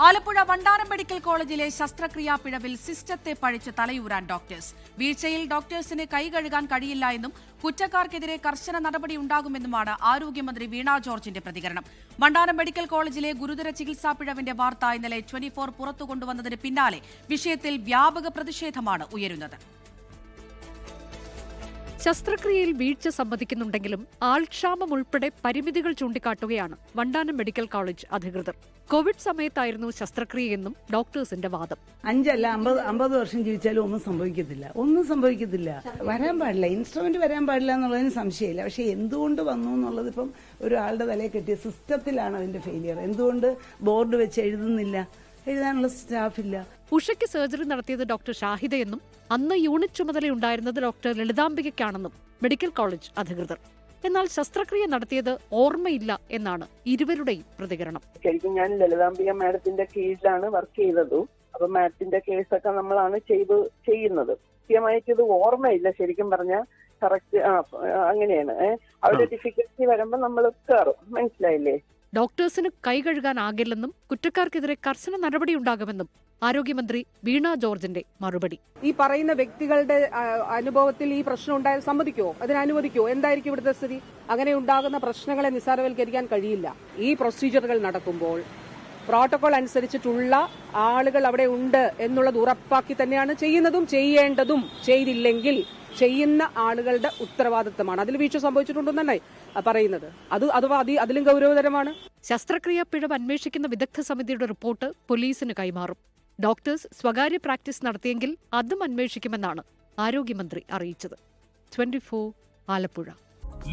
Alappuzha Vandanam medical കോളേജിലെ ശസ്ത്രക്രിയാ പിഴവിൽ സിസ്റ്റത്തെ പഴിച്ച് തലയൂരാൻ ഡോക്ടേഴ്സ്. വീഴ്ചയിൽ ഡോക്ടേഴ്സിന് കൈകഴുകാൻ കഴിയില്ല എന്നും കുറ്റക്കാർക്കെതിരെ കർശന നടപടിയുണ്ടാകുമെന്നുമാണ് ആരോഗ്യമന്ത്രി വീണ ജോർജിന്റെ പ്രതികരണം. വണ്ടാനം മെഡിക്കൽ കോളേജിലെ ഗുരുതര ചികിത്സാ പിഴവിന്റെ വാർത്ത ഇന്നലെ 24 പുറത്തുകൊണ്ടുവന്നതിന് പിന്നാലെ വിഷയത്തിൽ വ്യാപക പ്രതിഷേധമാണ് ഉയരുന്നത്. ശസ്ത്രക്രിയയിൽ വീഴ്ച സമ്മതിക്കുന്നുണ്ടെങ്കിലും ആൾക്ഷാമം ഉൾപ്പെടെ പരിമിതികൾ ചൂണ്ടിക്കാട്ടുകയാണ് വണ്ടാനം മെഡിക്കൽ കോളേജ് അധികൃതർ. കോവിഡ് സമയത്തായിരുന്നു ശസ്ത്രക്രിയയെന്നും ഡോക്ടേഴ്സിന്റെ വാദം. 5 അല്ല 50 വർഷം ജീവിച്ചാലും ഒന്നും സംഭവിക്കത്തില്ല. വരാൻ പാടില്ല, ഇൻസ്ട്രുമെന്റ് വരാൻ പാടില്ല എന്നുള്ളതിന് സംശയമില്ല. പക്ഷെ എന്തുകൊണ്ട് വന്നു എന്നുള്ളത് ഇപ്പം ഒരാളുടെ തലയിൽ കെട്ടിയ സിസ്റ്റത്തിലാണ് അതിന്റെ ഫെയിലിയർ. എന്തുകൊണ്ട് ബോർഡ് വെച്ച് എഴുതാനുള്ള സ്റ്റാഫില്ല. ഉഷയ്ക്ക് സർജറി നടത്തിയത് ഡോക്ടർ ഷാഹിദയെന്നും അന്ന് യൂണിറ്റ് ചുമതലയുണ്ടായിരുന്നത് ഡോക്ടർ ലളിതാംബികയ്ക്കാണെന്നും മെഡിക്കൽ കോളേജ് അധികൃതർ. എന്നാൽ ശസ്ത്രക്രിയ നടത്തിയത് ഓർമ്മയില്ല എന്നാണ് ഇരുവരുടെയും പ്രതികരണം. ശരിക്കും ഞാൻ ലളിതാംബിക മാഡത്തിന്റെ കീഴിലാണ് വർക്ക് ചെയ്തത്. അപ്പൊ മാഡത്തിന്റെ കേസൊക്കെ നമ്മളാണ് ചെയ്യുന്നത്. കൃത്യമായിട്ട് ഇത് ഓർമ്മയില്ല. ശരിക്കും പറഞ്ഞാൽ കറക്റ്റ് അങ്ങനെയാണ്. അവരുടെ ഡിഫിക്കൽറ്റി വരുമ്പോൾ നമ്മൾ കയറും. മനസ്സിലായില്ലേ? ഡോക്ടേഴ്സിന് കൈകഴുകാനാകില്ലെന്നും കുറ്റക്കാർക്കെതിരെ കർശന നടപടിയുണ്ടാകുമെന്നും ആരോഗ്യമന്ത്രി വീണ ജോർജിന്റെ മറുപടി. ഈ പറയുന്ന വ്യക്തികളുടെ അനുഭവത്തിൽ ഈ പ്രശ്നം ഉണ്ടായാൽ സമ്മതിക്കുമോ? അതിനനുവദിക്കുമോ? എന്തായിരിക്കും ഇവിടുത്തെ സ്ഥിതി? അങ്ങനെ ഉണ്ടാകുന്ന പ്രശ്നങ്ങളെ നിസ്സാരവൽക്കരിക്കാൻ കഴിയില്ല. ഈ പ്രൊസീജിയറുകൾ നടക്കുമ്പോൾ പ്രോട്ടോകോൾ അനുസരിച്ചിട്ടുള്ള ആളുകൾ അവിടെ ഉണ്ട് എന്നുള്ളത് ഉറപ്പാക്കി തന്നെയാണ് ചെയ്യുന്നതും ചെയ്യേണ്ടതും. ചെയ്തില്ലെങ്കിൽ ചെയ്യുന്ന ആളുകളുടെ ഉത്തരവാദിത്തമാണ്. അതിൽ വീഴ്ച സംഭവിച്ചിട്ടുണ്ടെന്നാണ് പറയുന്നത്. അഥവാ അതിലും ഗൗരവതരമാണ്. ശസ്ത്രക്രിയാ പിഴവ് അന്വേഷിക്കുന്ന വിദഗ്ധ സമിതിയുടെ റിപ്പോർട്ട് പോലീസിന് കൈമാറും. ഡോക്ടേഴ്സ് സ്വകാര്യ പ്രാക്ടീസ് നടത്തിയെങ്കിൽ അതും അന്വേഷിക്കുമെന്നാണ് ആരോഗ്യമന്ത്രി അറിയിച്ചത്. 24 ആലപ്പുഴ.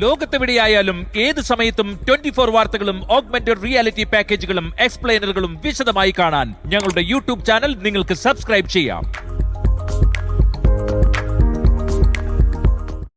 ലോകത്തെവിടെയായാലും ഏത് സമയത്തും 24 വാർത്തകളും ഓഗ്മെന്റഡ് റിയാലിറ്റി പാക്കേജുകളും എക്സ്പ്ലെയിനറുകളും വിശദമായി കാണാൻ ഞങ്ങളുടെ യൂട്യൂബ് ചാനൽ നിങ്ങൾക്ക് സബ്സ്ക്രൈബ് ചെയ്യാം.